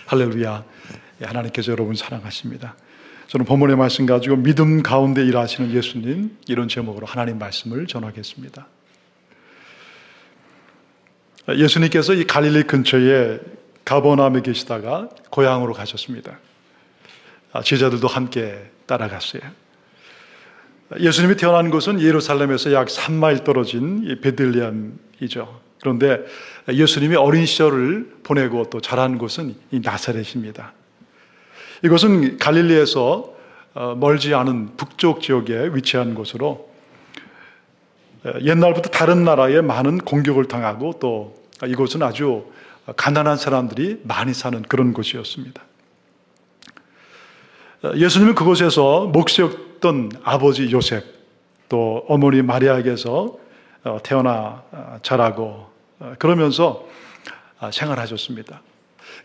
할렐루야. 하나님께서 여러분 사랑하십니다. 저는 본문의 말씀 가지고 믿음 가운데 일하시는 예수님, 이런 제목으로 하나님 말씀을 전하겠습니다. 예수님께서 이 갈릴리 근처에 가버나움에 계시다가 고향으로 가셨습니다. 제자들도 함께 따라갔어요. 예수님이 태어난 곳은 예루살렘에서 약 3마일 떨어진 베들레헴이죠. 그런데 예수님이 어린 시절을 보내고 또 자란 곳은 이 나사렛입니다. 이곳은 갈릴리에서 멀지 않은 북쪽 지역에 위치한 곳으로 옛날부터 다른 나라에 많은 공격을 당하고 또 이곳은 아주 가난한 사람들이 많이 사는 그런 곳이었습니다. 예수님은 그곳에서 목수였던 아버지 요셉 또 어머니 마리아에게서 태어나 자라고 그러면서 생활하셨습니다.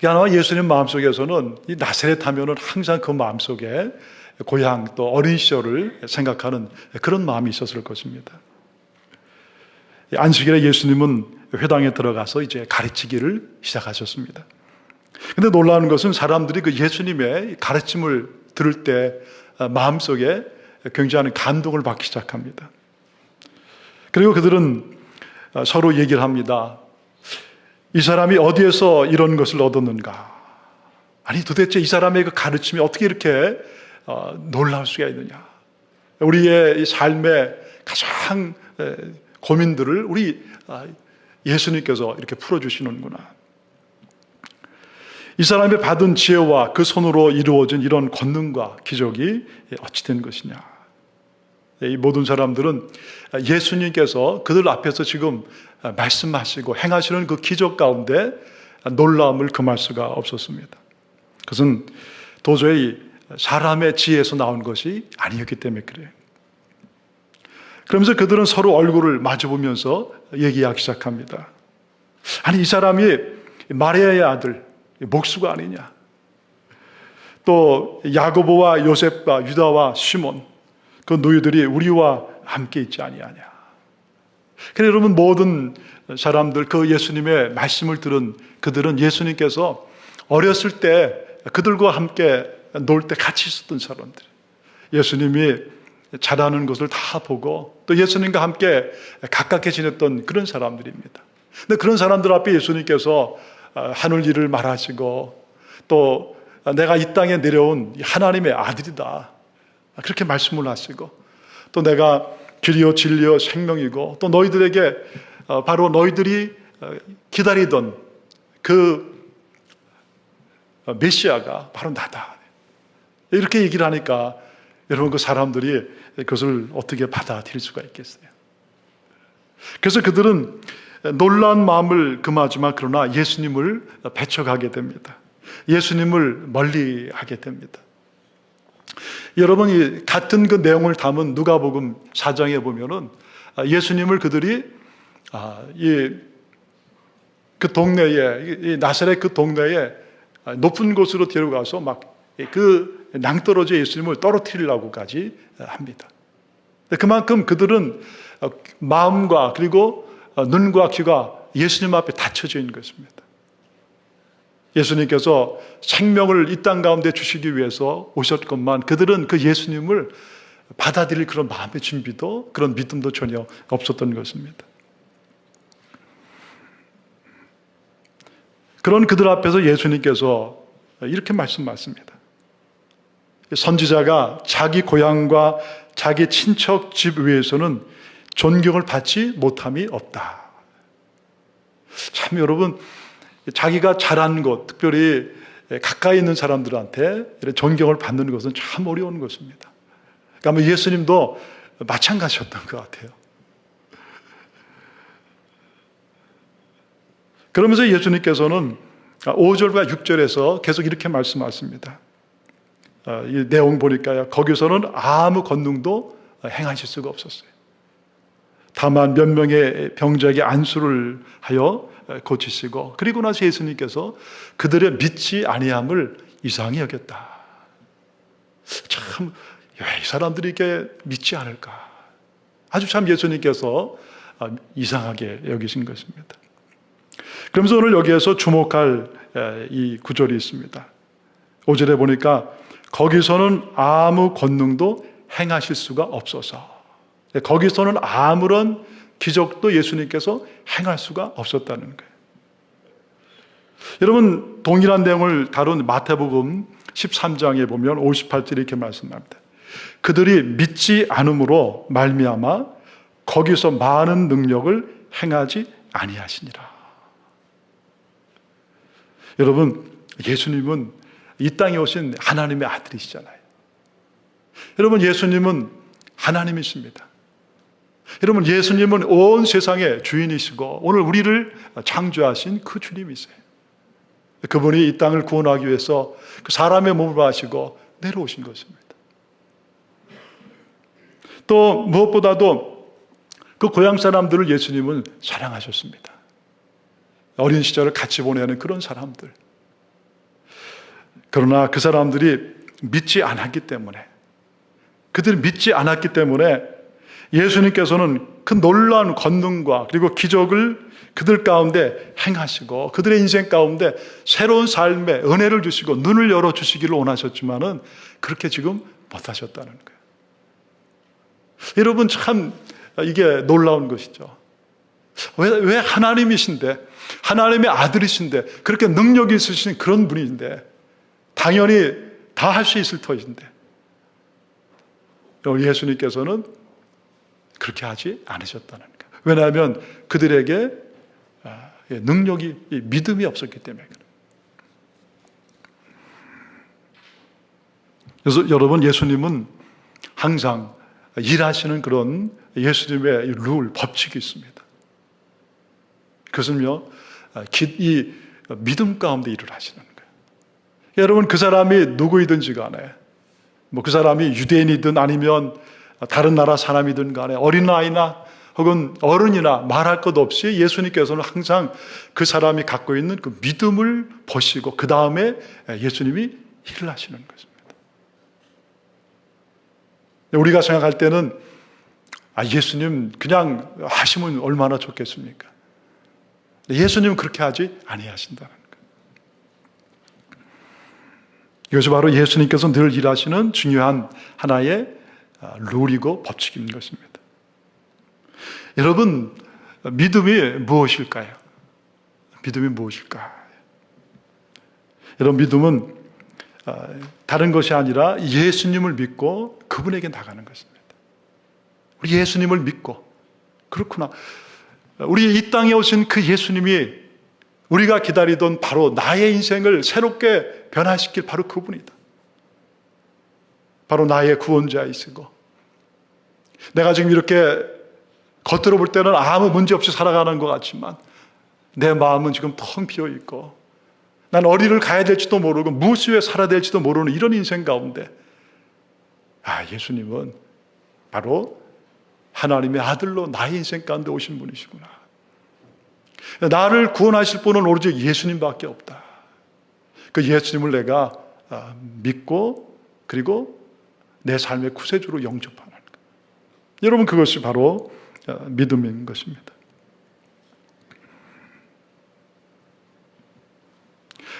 아마 예수님 마음속에서는 이 나사렛 하면은 항상 그 마음속에 고향 또 어린 시절을 생각하는 그런 마음이 있었을 것입니다. 안식일에 예수님은 회당에 들어가서 이제 가르치기를 시작하셨습니다. 근데 놀라운 것은 사람들이 그 예수님의 가르침을 들을 때 마음속에 굉장히 감동을 받기 시작합니다. 그리고 그들은 서로 얘기를 합니다. 이 사람이 어디에서 이런 것을 얻었는가? 아니 도대체 이 사람의 그 가르침이 어떻게 이렇게 놀라울 수가 있느냐? 우리의 이 삶의 가장 고민들을 우리 예수님께서 이렇게 풀어주시는구나. 이 사람이 받은 지혜와 그 손으로 이루어진 이런 권능과 기적이 어찌 된 것이냐? 이 모든 사람들은 예수님께서 그들 앞에서 지금 말씀하시고 행하시는 그 기적 가운데 놀라움을 금할 수가 없었습니다. 그것은 도저히 사람의 지혜에서 나온 것이 아니었기 때문에 그래요. 그러면서 그들은 서로 얼굴을 마주보면서 얘기하기 시작합니다. 아니 이 사람이 마리아의 아들 목수가 아니냐? 또 야고보와 요셉과 유다와 시몬 그 너희들이 우리와 함께 있지 아니하냐? 그래서 여러분 모든 사람들 그 예수님의 말씀을 들은 그들은 예수님께서 어렸을 때 그들과 함께 놀 때 같이 있었던 사람들, 예수님이 자라는 것을 다 보고 또 예수님과 함께 가깝게 지냈던 그런 사람들입니다. 근데 그런 사람들 앞에 예수님께서 하늘 일을 말하시고 또 내가 이 땅에 내려온 하나님의 아들이다 그렇게 말씀을 하시고 또 내가 길이요 진리요 생명이고 또 너희들에게 바로 너희들이 기다리던 그 메시아가 바로 나다 이렇게 얘기를 하니까 여러분 그 사람들이 그것을 어떻게 받아들일 수가 있겠어요? 그래서 그들은 놀라운 마음을 금하지만 그러나 예수님을 배척하게 됩니다. 예수님을 멀리하게 됩니다. 여러분이 같은 그 내용을 담은 누가복음 4장에 보면은 예수님을 그들이 그 동네에 이 나사렛 그 동네에 높은 곳으로 데려가서 막 그 낭떠러지 예수님을 떨어뜨리려고까지 합니다. 그만큼 그들은 마음과 그리고 눈과 귀가 예수님 앞에 닫혀져 있는 것입니다. 예수님께서 생명을 이 땅 가운데 주시기 위해서 오셨건만 그들은 그 예수님을 받아들일 그런 마음의 준비도 그런 믿음도 전혀 없었던 것입니다. 그런 그들 앞에서 예수님께서 이렇게 말씀하십니다. 선지자가 자기 고향과 자기 친척 집 위에서는 존경을 받지 못함이 없다. 참 여러분 자기가 자란 곳, 특별히 가까이 있는 사람들한테 존경을 받는 것은 참 어려운 것입니다. 그러니까 예수님도 마찬가지였던 것 같아요. 그러면서 예수님께서는 5절과 6절에서 계속 이렇게 말씀하십니다. 이 내용 보니까요, 거기서는 아무 권능도 행하실 수가 없었어요. 다만 몇 명의 병자에게 안수를 하여 고치시고 그리고 나서 예수님께서 그들의 믿지 아니함을 이상히 여겼다. 참 왜 이 사람들이 이렇게 믿지 않을까? 아주 참 예수님께서 이상하게 여기신 것입니다. 그러면서 오늘 여기에서 주목할 이 구절이 있습니다. 5절에 보니까 거기서는 아무 권능도 행하실 수가 없어서, 거기서는 아무런 기적도 예수님께서 행할 수가 없었다는 거예요. 여러분, 동일한 내용을 다룬 마태복음 13장에 보면 58절에 이렇게 말씀합니다. 그들이 믿지 않음으로 말미암아 거기서 많은 능력을 행하지 아니하시니라. 여러분, 예수님은 이 땅에 오신 하나님의 아들이시잖아요. 여러분, 예수님은 하나님이십니다. 여러분, 예수님은 온 세상의 주인이시고 오늘 우리를 창조하신 그 주님이세요. 그분이 이 땅을 구원하기 위해서 그 사람의 몸을 하시고 내려오신 것입니다. 또 무엇보다도 그 고향 사람들을 예수님은 사랑하셨습니다. 어린 시절을 같이 보내는 그런 사람들. 그러나 그 사람들이 믿지 않았기 때문에, 그들이 믿지 않았기 때문에 예수님께서는 그 놀라운 권능과 그리고 기적을 그들 가운데 행하시고 그들의 인생 가운데 새로운 삶의 은혜를 주시고 눈을 열어주시기를 원하셨지만은 그렇게 지금 못하셨다는 거예요. 여러분, 참 이게 놀라운 것이죠. 왜 하나님이신데, 하나님의 아들이신데, 그렇게 능력이 있으신 그런 분인데 당연히 다 할 수 있을 터인데 예수님께서는 그렇게 하지 않으셨다는 거예요. 왜냐하면 그들에게 능력이, 믿음이 없었기 때문에 그래요. 그래서 여러분, 예수님은 항상 일하시는 그런 예수님의 룰, 법칙이 있습니다. 그것은요, 이 믿음 가운데 일을 하시는 거예요. 여러분, 그 사람이 누구이든지 간에, 그 사람이 유대인이든 아니면 다른 나라 사람이든 간에 어린아이나 혹은 어른이나 말할 것 없이 예수님께서는 항상 그 사람이 갖고 있는 그 믿음을 보시고 그 다음에 예수님이 일을 하시는 것입니다. 우리가 생각할 때는 예수님 그냥 하시면 얼마나 좋겠습니까? 예수님은 그렇게 하지 아니하신다는 거예요. 이것이 바로 예수님께서 늘 일하시는 중요한 하나의 룰이고 법칙인 것입니다. 여러분, 믿음이 무엇일까요? 믿음이 무엇일까요? 여러분, 믿음은 다른 것이 아니라 예수님을 믿고 그분에게 나가는 것입니다. 우리 예수님을 믿고, 그렇구나, 우리 이 땅에 오신 그 예수님이 우리가 기다리던 바로 나의 인생을 새롭게 변화시킬 바로 그분이다. 바로 나의 구원자이시고, 내가 지금 이렇게 겉으로 볼 때는 아무 문제 없이 살아가는 것 같지만 내 마음은 지금 텅 비어 있고 난 어디를 가야 될지도 모르고 무엇을 위해 살아야 될지도 모르는 이런 인생 가운데 예수님은 바로 하나님의 아들로 나의 인생 가운데 오신 분이시구나. 나를 구원하실 분은 오로지 예수님밖에 없다. 그 예수님을 내가 믿고 그리고 내 삶의 구세주로 영접하는 것. 여러분, 그것이 바로 믿음인 것입니다.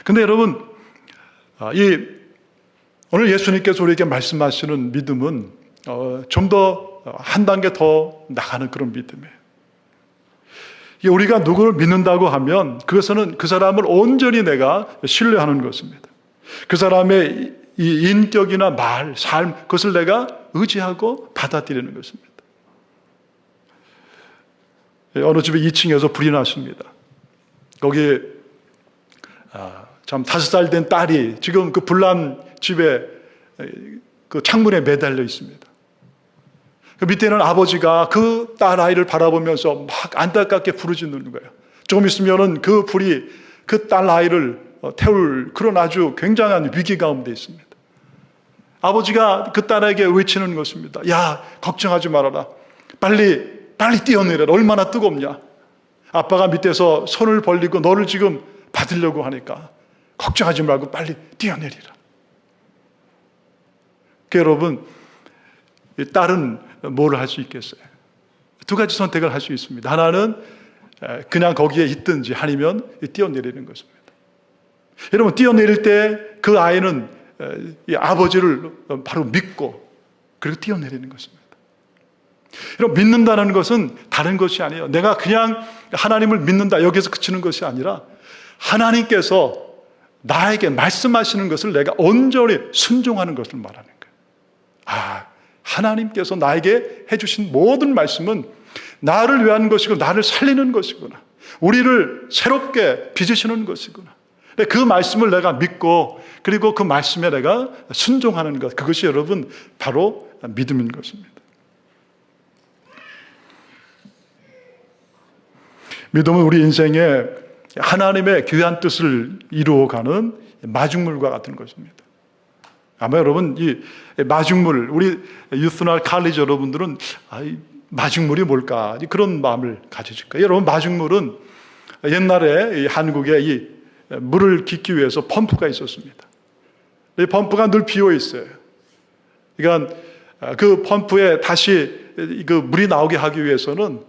근데 여러분, 오늘 예수님께서 우리에게 말씀하시는 믿음은 좀 더 한 단계 더 나가는 그런 믿음이에요. 우리가 누구를 믿는다고 하면 그것은 그 사람을 온전히 내가 신뢰하는 것입니다. 그 사람의 이 인격이나 말, 삶, 그것을 내가 의지하고 받아들이는 것입니다. 어느 집에 2층에서 불이 났습니다. 거기 참 5살 된 딸이 지금 그 불난 집에 그 창문에 매달려 있습니다. 그 밑에는 아버지가 그 딸 아이를 바라보면서 막 안타깝게 부르짖는 거예요. 조금 있으면은 그 불이 그 딸 아이를 태울 그런 아주 굉장한 위기 가운데 있습니다. 아버지가 그 딸에게 외치는 것입니다. 야, 걱정하지 말아라. 빨리 뛰어내려라. 얼마나 뜨겁냐. 아빠가 밑에서 손을 벌리고 너를 지금 받으려고 하니까 걱정하지 말고 빨리 뛰어내리라. 여러분, 이 딸은 뭘 할 수 있겠어요? 두 가지 선택을 할 수 있습니다. 하나는 그냥 거기에 있든지 아니면 뛰어내리는 것입니다. 여러분, 뛰어내릴 때 그 아이는 이 아버지를 바로 믿고 그리고 뛰어내리는 것입니다. 여러분, 믿는다는 것은 다른 것이 아니에요. 내가 그냥 하나님을 믿는다 여기서 그치는 것이 아니라 하나님께서 나에게 말씀하시는 것을 내가 온전히 순종하는 것을 말하는 거예요. 하나님께서 나에게 해주신 모든 말씀은 나를 위한 것이고 나를 살리는 것이구나. 우리를 새롭게 빚으시는 것이구나. 그 말씀을 내가 믿고 그리고 그 말씀에 내가 순종하는 것, 그것이 여러분 바로 믿음인 것입니다. 믿음은 우리 인생에 하나님의 귀한 뜻을 이루어가는 마중물과 같은 것입니다. 아마 여러분 이 마중물, 우리 유스나 칼리지 여러분들은 마중물이 뭘까 그런 마음을 가지실 거예요. 여러분, 마중물은 옛날에 한국에 이 물을 깃기 위해서 펌프가 있었습니다. 이 펌프가 늘 비어 있어요. 그러니까 그 펌프에 다시 그 물이 나오게 하기 위해서는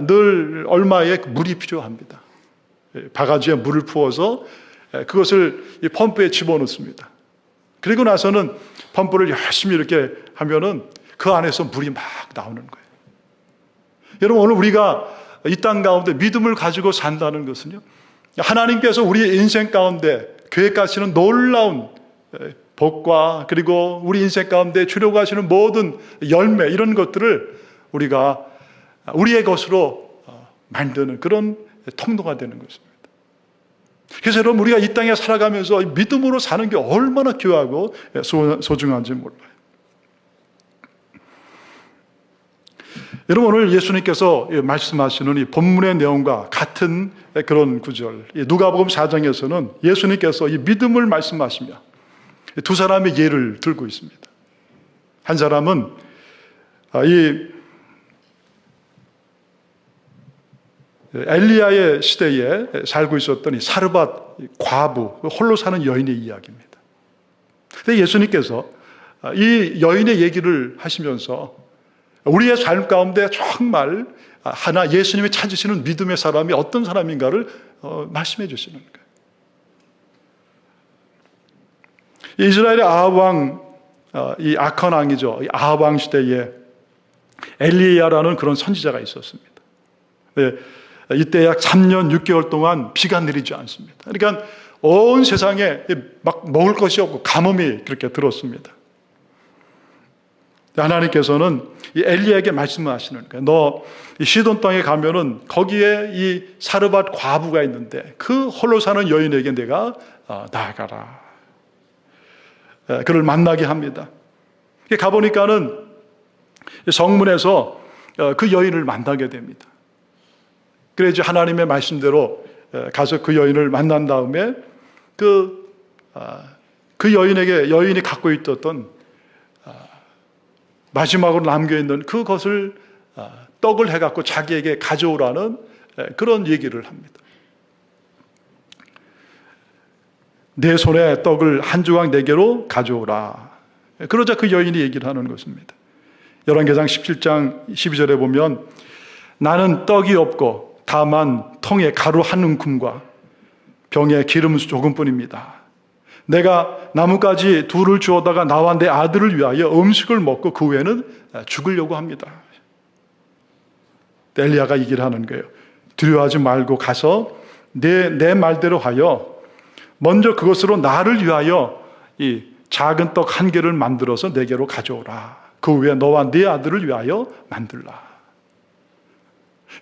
늘 얼마의 물이 필요합니다. 바가지에 물을 부어서 그것을 이 펌프에 집어넣습니다. 그리고 나서는 펌프를 열심히 이렇게 하면은 그 안에서 물이 막 나오는 거예요. 여러분, 오늘 우리가 이 땅 가운데 믿음을 가지고 산다는 것은요, 하나님께서 우리 인생 가운데 계획하시는 놀라운 복과 그리고 우리 인생 가운데 주려고 하시는 모든 열매, 이런 것들을 우리가 우리의 것으로 만드는 그런 통로가 되는 것입니다. 그래서 여러분, 우리가 이 땅에 살아가면서 믿음으로 사는 게 얼마나 귀하고 소중한지 몰라요. 여러분, 오늘 예수님께서 말씀하시는 이 본문의 내용과 같은 그런 구절, 누가복음 4장에서는 예수님께서 이 믿음을 말씀하시며 두 사람의 예를 들고 있습니다. 한 사람은 이 엘리야의 시대에 살고 있었던 이 사르밧 과부, 홀로 사는 여인의 이야기입니다. 근데 예수님께서 이 여인의 얘기를 하시면서 우리의 삶 가운데 정말 하나 예수님이 찾으시는 믿음의 사람이 어떤 사람인가를 말씀해 주시는 거예요. 이스라엘의 아합 왕, 이 악한 왕이죠. 이 아합 왕 시대에 엘리야라는 그런 선지자가 있었습니다. 네, 이때 약 3년 6개월 동안 비가 내리지 않습니다. 그러니까 온 세상에 막 먹을 것이 없고 가뭄이 그렇게 들었습니다. 하나님께서는 이 엘리야에게 말씀을 하시는 거예요. 너 시돈 땅에 가면은 거기에 이 사르밧 과부가 있는데 그 홀로 사는 여인에게 내가 나아가라. 그를 만나게 합니다. 가보니까는 성문에서 그 여인을 만나게 됩니다. 그래서 하나님의 말씀대로 가서 그 여인을 만난 다음에 그 여인에게 여인이 갖고 있었던 마지막으로 남겨있는 그것을 떡을 해갖고 자기에게 가져오라는 그런 얘기를 합니다. 내 손에 떡을 한 조각 내게로 가져오라. 그러자 그 여인이 얘기를 하는 것입니다. 열왕기상 17장 12절에 보면 나는 떡이 없고 다만 통에 가루 한 움큼과 병에 기름 조금뿐입니다. 내가 나뭇가지 둘을 주워다가 나와 내 아들을 위하여 음식을 먹고 그 후에는 죽으려고 합니다. 엘리야가 얘기를 하는 거예요. 두려워하지 말고 가서 내 말대로 하여 먼저 그것으로 나를 위하여 이 작은 떡 한 개를 만들어서 내게로 가져오라. 그 후에 너와 네 아들을 위하여 만들라.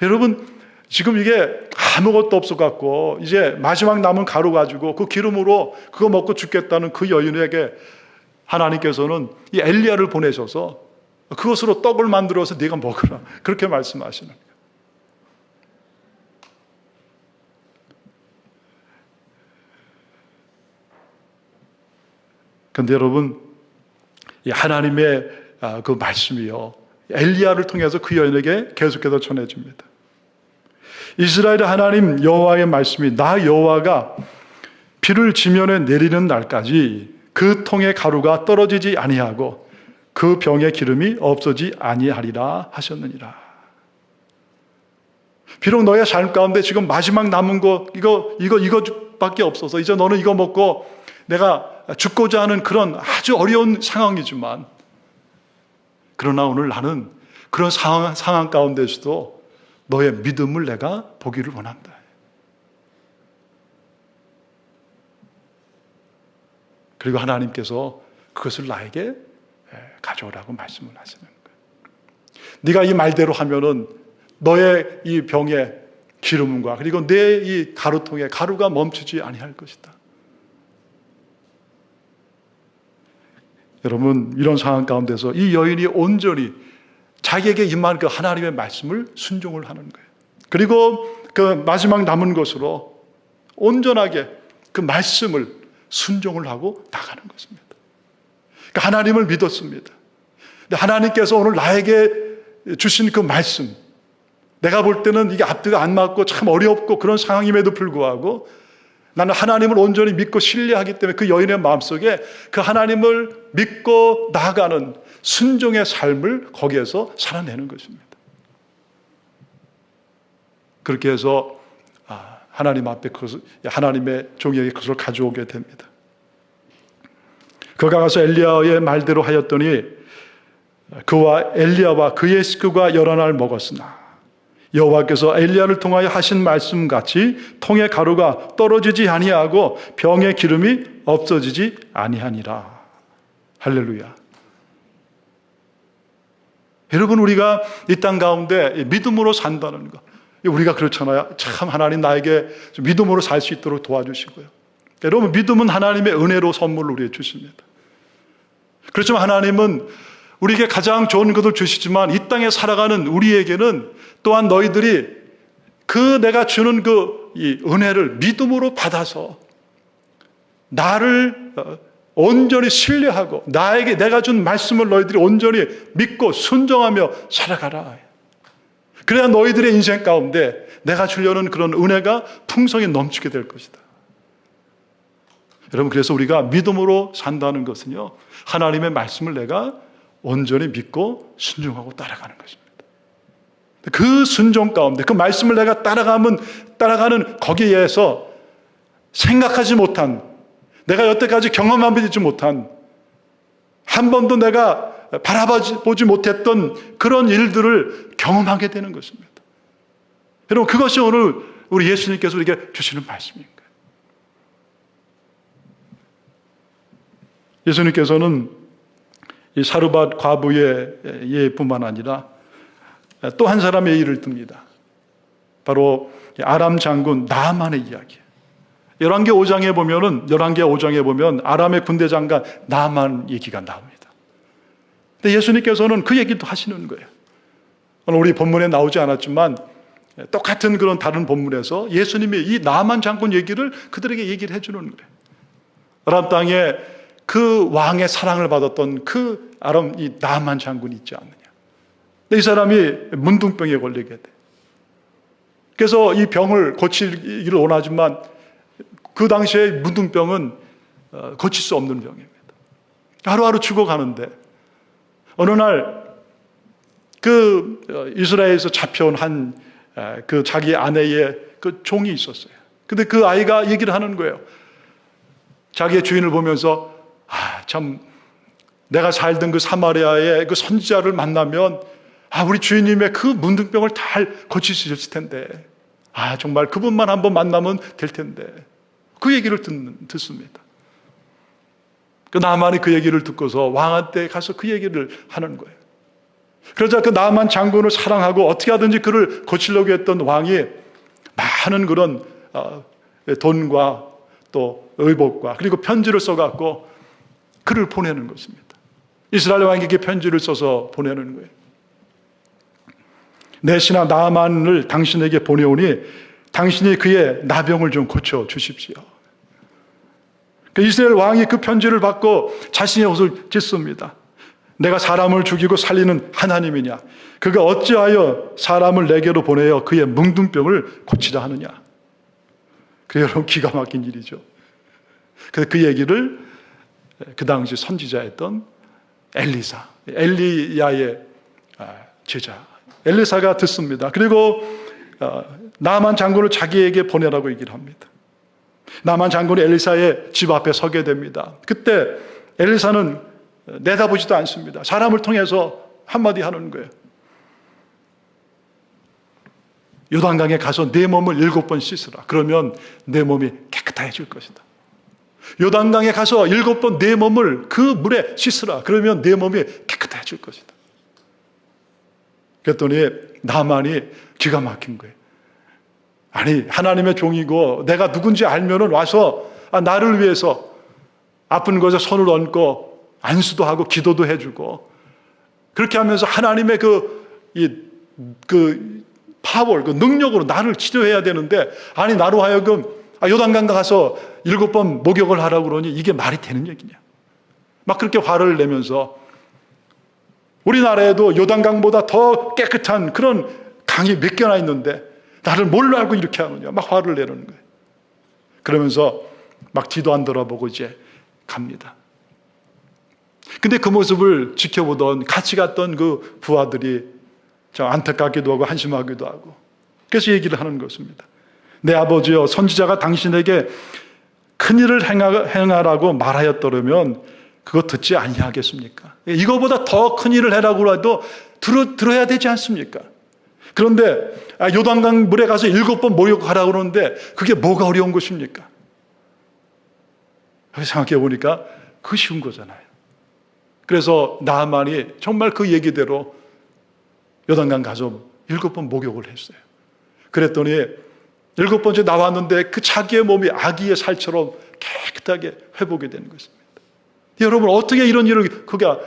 여러분, 지금 이게 아무것도 없어갖고 이제 마지막 남은 가루 가지고 그 기름으로 그거 먹고 죽겠다는 그 여인에게 하나님께서는 이 엘리야를 보내셔서 그것으로 떡을 만들어서 네가 먹으라, 그렇게 말씀하시는 거예요. 그런데 여러분, 이 하나님의 그 말씀이요, 엘리야를 통해서 그 여인에게 계속해서 전해집니다. 이스라엘의 하나님 여호와의 말씀이 나 여호와가 비를 지면에 내리는 날까지 그 통의 가루가 떨어지지 아니하고 그 병의 기름이 없어지 아니하리라 하셨느니라. 비록 너의 삶 가운데 지금 마지막 남은 거 이거밖에 없어서 이제 너는 이거 먹고 내가 죽고자 하는 그런 아주 어려운 상황이지만, 그러나 오늘 나는 그런 상황 가운데서도 너의 믿음을 내가 보기를 원한다. 그리고 하나님께서 그것을 나에게 가져오라고 말씀을 하시는 거예요. 네가 이 말대로 하면은 너의 이 병에 기름과 그리고 내 이 가루통에 가루가 멈추지 아니할 것이다. 여러분, 이런 상황 가운데서 이 여인이 온전히 자기에게 임한 그 하나님의 말씀을 순종을 하는 거예요. 그리고 그 마지막 남은 것으로 온전하게 그 말씀을 순종을 하고 나가는 것입니다. 그러니까 하나님을 믿었습니다. 근데 하나님께서 오늘 나에게 주신 그 말씀, 내가 볼 때는 이게 앞뒤가 안 맞고 참 어렵고 그런 상황임에도 불구하고 나는 하나님을 온전히 믿고 신뢰하기 때문에 그 여인의 마음속에 그 하나님을 믿고 나아가는 순종의 삶을 거기에서 살아내는 것입니다. 그렇게 해서 하나님 앞에 하나님의 종에게 그것을 가져오게 됩니다. 그가 가서 엘리야의 말대로 하였더니 그와 엘리야와 그의 식구가 여러 날 먹었으나 여호와께서 엘리야를 통하여 하신 말씀같이 통의 가루가 떨어지지 아니하고 병의 기름이 없어지지 아니하니라. 할렐루야. 여러분, 우리가 이 땅 가운데 믿음으로 산다는 것, 우리가 그렇잖아요. 참 하나님 나에게 믿음으로 살 수 있도록 도와주시고요. 여러분, 믿음은 하나님의 은혜로 선물로 우리에게 주십니다. 그렇지만 하나님은 우리에게 가장 좋은 것을 주시지만 이 땅에 살아가는 우리에게는 또한 너희들이 그 내가 주는 이 은혜를 믿음으로 받아서 나를 온전히 신뢰하고 나에게 내가 준 말씀을 너희들이 온전히 믿고 순종하며 살아가라. 그래야 너희들의 인생 가운데 내가 주려는 그런 은혜가 풍성히 넘치게 될 것이다. 여러분, 그래서 우리가 믿음으로 산다는 것은요, 하나님의 말씀을 내가 온전히 믿고 순종하고 따라가는 것입니다. 그 순종 가운데 그 말씀을 내가 따라가는 거기에서 생각하지 못한, 내가 여태까지 경험하지 못한, 한 번도 내가 바라보지 못했던 그런 일들을 경험하게 되는 것입니다. 여러분, 그것이 오늘 우리 예수님께서 우리에게 주시는 말씀인 거예요. 예수님께서는 이 사르밧 과부의 예뿐만 아니라 또 한 사람의 예를 듭니다. 바로 아람 장군 나아만의 이야기. 열왕기 5장에 보면 아람의 군대 장관 나아만 얘기가 나옵니다. 근데 예수님께서는 그 얘기도 하시는 거예요. 오늘 우리 본문에 나오지 않았지만 똑같은 그런 다른 본문에서 예수님이 이 나아만 장군 얘기를 그들에게 얘기를 해주는 거예요. 아람 땅에 그 왕의 사랑을 받았던 그 아람 이 나아만 장군이 있지 않느냐. 근데 이 사람이 문둥병에 걸리게 돼. 그래서 이 병을 고치기를 원하지만 그 당시에 문둥병은 고칠 수 없는 병입니다. 하루하루 죽어가는데 어느 날 그 이스라엘에서 잡혀온 그 자기 아내의 그 종이 있었어요. 근데 그 아이가 얘기를 하는 거예요. 자기의 주인을 보면서 참 내가 살던 그 사마리아의 그 선지자를 만나면 우리 주인님의 그 문둥병을 다 고칠 수 있을 텐데 정말 그분만 한번 만나면 될 텐데 그 얘기를 듣습니다. 그 나만이 그 얘기를 듣고서 왕한테 가서 그 얘기를 하는 거예요. 그러자 그 나만 장군을 사랑하고 어떻게 하든지 그를 고치려고 했던 왕이 많은 그런 돈과 또 의복과 그리고 편지를 써갖고 그를 보내는 것입니다. 이스라엘 왕에게 편지를 써서 보내는 거예요. 내 신하 나아만을 당신에게 보내오니 당신이 그의 나병을 좀 고쳐 주십시오. 이스라엘 왕이 그 편지를 받고 자신의 옷을 찢습니다. 내가 사람을 죽이고 살리는 하나님이냐? 그가 어찌하여 사람을 내게로 보내어 그의 뭉둥병을 고치라 하느냐? 그게 여러분 기가 막힌 일이죠. 그래서 그 얘기를 그 당시 선지자였던 엘리야의 제자 엘리사가 듣습니다. 그리고 나만 장군을 자기에게 보내라고 얘기를 합니다. 나만 장군이 엘리사의 집 앞에 서게 됩니다. 그때 엘리사는 내다보지도 않습니다. 사람을 통해서 한마디 하는 거예요. 요단강에 가서 내 몸을 7번 씻으라. 그러면 내 몸이 깨끗해질 것이다. 요단강에 가서 7번 내 몸을 그 물에 씻으라. 그러면 내 몸이 깨끗해질 것이다. 그랬더니 나만이 기가 막힌 거예요. 아니, 하나님의 종이고 내가 누군지 알면은 와서 나를 위해서 아픈 곳에 손을 얹고 안수도 하고 기도도 해주고 그렇게 하면서 하나님의 파워, 그 능력으로 나를 치료해야 되는데, 아니, 나로 하여금 요단강 가서 7번 목욕을 하라고 그러니 이게 말이 되는 얘기냐. 막 그렇게 화를 내면서 우리나라에도 요단강보다 더 깨끗한 그런 강이 몇 개나 있는데 나를 뭘로 알고 이렇게 하느냐. 막 화를 내는 거예요. 그러면서 막 뒤도 안 돌아보고 이제 갑니다. 근데 그 모습을 지켜보던 같이 갔던 그 부하들이 참 안타깝기도 하고 한심하기도 하고 그래서 얘기를 하는 것입니다. 내 아버지여, 선지자가 당신에게 큰일을 행하라고 말하였더라면 그거 듣지 아니하겠습니까? 이거보다 더 큰일을 해라고 해도 들어야 되지 않습니까? 그런데 요단강 물에 가서 7번 목욕하라고 그러는데 그게 뭐가 어려운 것입니까? 생각해 보니까 그거 쉬운 거잖아요. 그래서 나만이 정말 그 얘기대로 요단강 가서 7번 목욕을 했어요. 그랬더니 7번째 나왔는데 그 자기의 몸이 아기의 살처럼 깨끗하게 회복이 되는 것입니다. 여러분, 어떻게 이런 일을 그가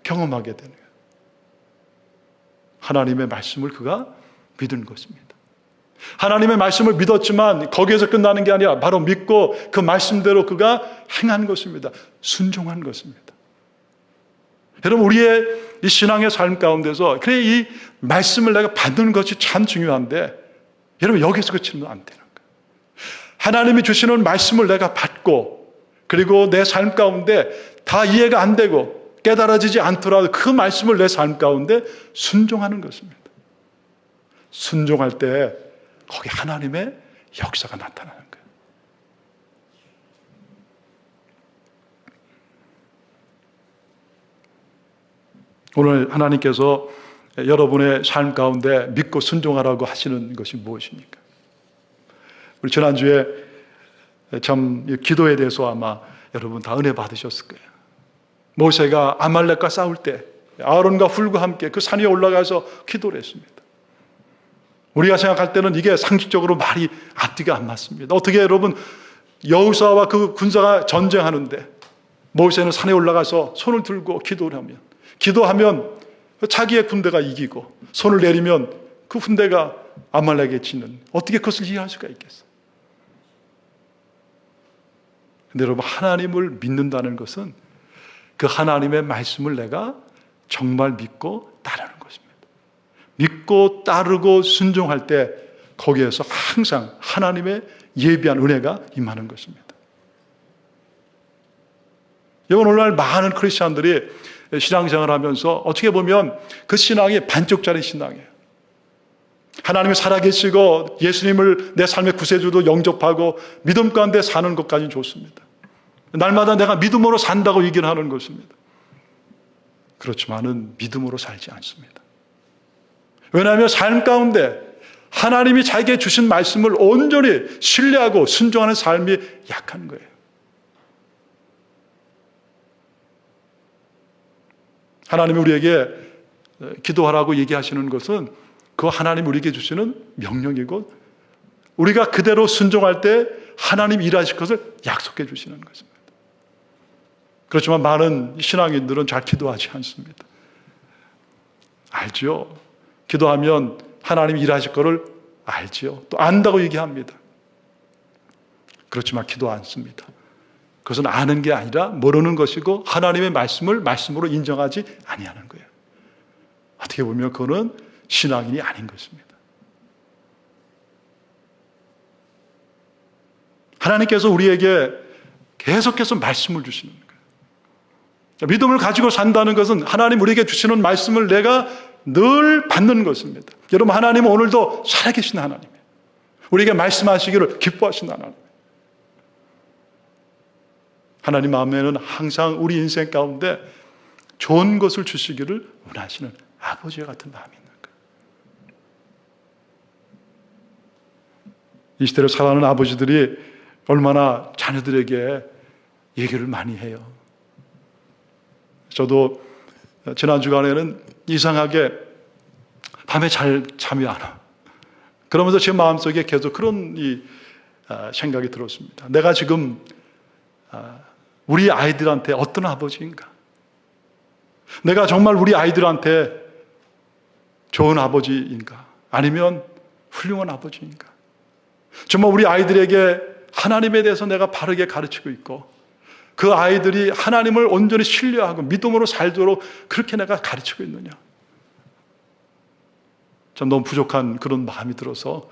경험하게 되는 거예요? 하나님의 말씀을 그가 믿은 것입니다. 하나님의 말씀을 믿었지만 거기에서 끝나는 게 아니라 바로 믿고 그 말씀대로 그가 행한 것입니다. 순종한 것입니다. 여러분, 우리의 이 신앙의 삶 가운데서 그래, 이 말씀을 내가 받는 것이 참 중요한데 여러분, 여기서 그치면 안 되는 거예요. 하나님이 주시는 말씀을 내가 받고 그리고 내 삶 가운데 다 이해가 안 되고 깨달아지지 않더라도 그 말씀을 내 삶 가운데 순종하는 것입니다. 순종할 때 거기 하나님의 역사가 나타나는 거예요. 오늘 하나님께서 여러분의 삶 가운데 믿고 순종하라고 하시는 것이 무엇입니까? 우리 지난주에 참 기도에 대해서 아마 여러분 다 은혜 받으셨을 거예요. 모세가 아말렉과 싸울 때 아론과 훌과 함께 그 산 위에 올라가서 기도를 했습니다. 우리가 생각할 때는 이게 상식적으로 말이 앞뒤가 안 맞습니다. 어떻게 여러분, 여호수아와 그 군사가 전쟁하는데 모세는 산에 올라가서 손을 들고 기도하면 자기의 군대가 이기고 손을 내리면 그 군대가 아말렉에 지는, 어떻게 그것을 이해할 수가 있겠어요? 근데 여러분, 하나님을 믿는다는 것은 그 하나님의 말씀을 내가 정말 믿고 따르는 것입니다. 믿고 따르고 순종할 때 거기에서 항상 하나님의 예비한 은혜가 임하는 것입니다. 여러분, 오늘날 많은 크리스찬들이 신앙생활을 하면서 어떻게 보면 그 신앙이 반쪽짜리 신앙이에요. 하나님이 살아계시고 예수님을 내 삶의 구세주로 영접하고 믿음 가운데 사는 것까지는 좋습니다. 날마다 내가 믿음으로 산다고 얘기를 하는 것입니다. 그렇지만은 믿음으로 살지 않습니다. 왜냐하면 삶 가운데 하나님이 자기에게 주신 말씀을 온전히 신뢰하고 순종하는 삶이 약한 거예요. 하나님이 우리에게 기도하라고 얘기하시는 것은 그 하나님 우리에게 주시는 명령이고 우리가 그대로 순종할 때 하나님 일하실 것을 약속해 주시는 것입니다. 그렇지만 많은 신앙인들은 잘 기도하지 않습니다. 알죠? 기도하면 하나님 일하실 것을 알지요. 또 안다고 얘기합니다. 그렇지만 기도 않습니다. 그것은 아는 게 아니라 모르는 것이고 하나님의 말씀을 말씀으로 인정하지 아니하는 거예요. 어떻게 보면 그거는 신앙인이 아닌 것입니다. 하나님께서 우리에게 계속해서 말씀을 주시는 거예요. 믿음을 가지고 산다는 것은 하나님 우리에게 주시는 말씀을 내가 늘 받는 것입니다. 여러분, 하나님은 오늘도 살아계신 하나님이에요. 우리에게 말씀하시기를 기뻐하신 하나님. 하나님 마음에는 항상 우리 인생 가운데 좋은 것을 주시기를 원하시는 아버지와 같은 마음이 있는 거예요. 이 시대를 살아가는 아버지들이 얼마나 자녀들에게 얘기를 많이 해요. 저도 지난 주간에는 이상하게 밤에 잘 잠이 안 와. 그러면서 제 마음속에 계속 그런 생각이 들었습니다. 내가 지금 우리 아이들한테 어떤 아버지인가? 내가 정말 우리 아이들한테 좋은 아버지인가? 아니면 훌륭한 아버지인가? 정말 우리 아이들에게 하나님에 대해서 내가 바르게 가르치고 있고 그 아이들이 하나님을 온전히 신뢰하고 믿음으로 살도록 그렇게 내가 가르치고 있느냐? 좀 너무 부족한 그런 마음이 들어서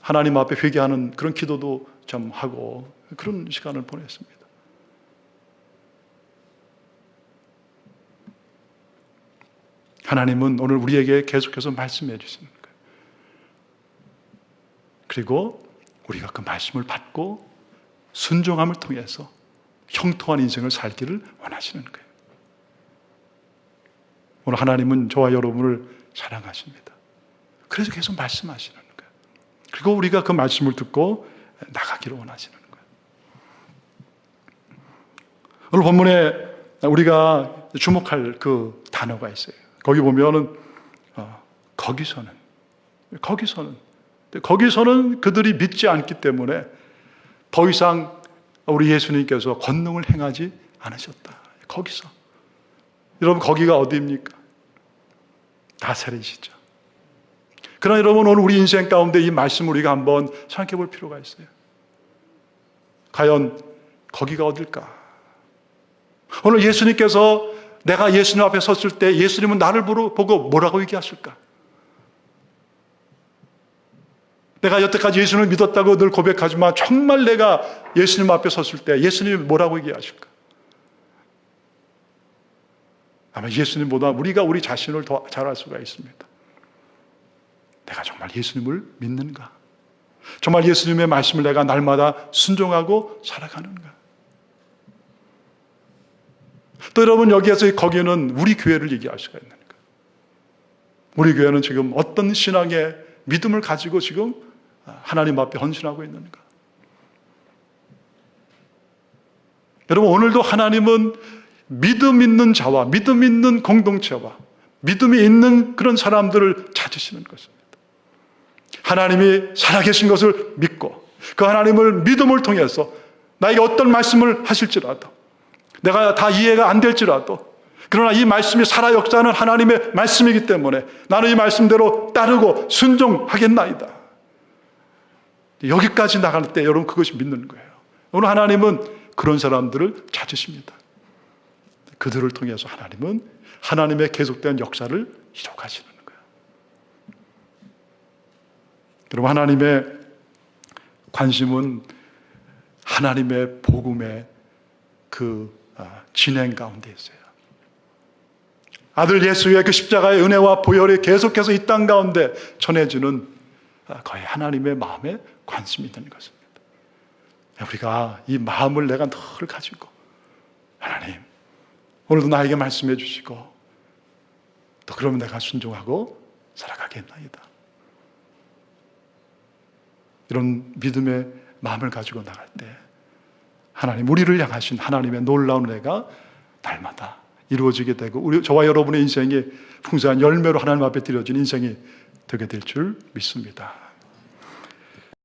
하나님 앞에 회개하는 그런 기도도 좀 하고 그런 시간을 보냈습니다. 하나님은 오늘 우리에게 계속해서 말씀해 주시는 거예요. 그리고 우리가 그 말씀을 받고 순종함을 통해서 형통한 인생을 살기를 원하시는 거예요. 오늘 하나님은 저와 여러분을 사랑하십니다. 그래서 계속 말씀하시는 거예요. 그리고 우리가 그 말씀을 듣고 나가기를 원하시는 거예요. 오늘 본문에 우리가 주목할 그 단어가 있어요. 거기 보면은 거기서는 그들이 믿지 않기 때문에 더 이상 우리 예수님께서 권능을 행하지 않으셨다. 거기서. 여러분, 거기가 어디입니까? 나사렛이죠. 그러나 여러분, 오늘 우리 인생 가운데 이 말씀을 우리가 한번 생각해 볼 필요가 있어요. 과연 거기가 어딜까? 오늘 예수님께서 내가 예수님 앞에 섰을 때 예수님은 나를 보고 뭐라고 얘기하실까? 내가 여태까지 예수님을 믿었다고 늘 고백하지만 정말 내가 예수님 앞에 섰을 때 예수님이 뭐라고 얘기하실까? 아마 예수님보다 우리가 우리 자신을 더 잘 알 수가 있습니다. 내가 정말 예수님을 믿는가? 정말 예수님의 말씀을 내가 날마다 순종하고 살아가는가? 또 여러분, 여기에서 거기는 우리 교회를 얘기할 수가 있는 거예요. 우리 교회는 지금 어떤 신앙의 믿음을 가지고 지금 하나님 앞에 헌신하고 있는가? 여러분, 오늘도 하나님은 믿음 있는 자와 믿음 있는 공동체와 믿음이 있는 그런 사람들을 찾으시는 것입니다. 하나님이 살아계신 것을 믿고 그 하나님을 믿음을 통해서 나에게 어떤 말씀을 하실지라도 내가 다 이해가 안 될지라도 그러나 이 말씀이 살아 역사하는 하나님의 말씀이기 때문에 나는 이 말씀대로 따르고 순종하겠나이다. 여기까지 나갈 때 여러분 그것이 믿는 거예요. 오늘 하나님은 그런 사람들을 찾으십니다. 그들을 통해서 하나님은 하나님의 계속된 역사를 이룩하시는 거예요. 여러분, 하나님의 관심은 하나님의 복음의 그 진행 가운데 있어요. 아들 예수의 그 십자가의 은혜와 보혈이 계속해서 이 땅 가운데 전해지는 거의 하나님의 마음에 관심이 있는 것입니다. 우리가 이 마음을 내가 늘 가지고 하나님, 오늘도 나에게 말씀해 주시고 또 그러면 내가 순종하고 살아가겠나이다. 이런 믿음의 마음을 가지고 나갈 때 하나님, 우리를 향하신 하나님의 놀라운 은혜가 날마다 이루어지게 되고 저와 여러분의 인생이 풍성한 열매로 하나님 앞에 드려진 인생이 되게 될 줄 믿습니다.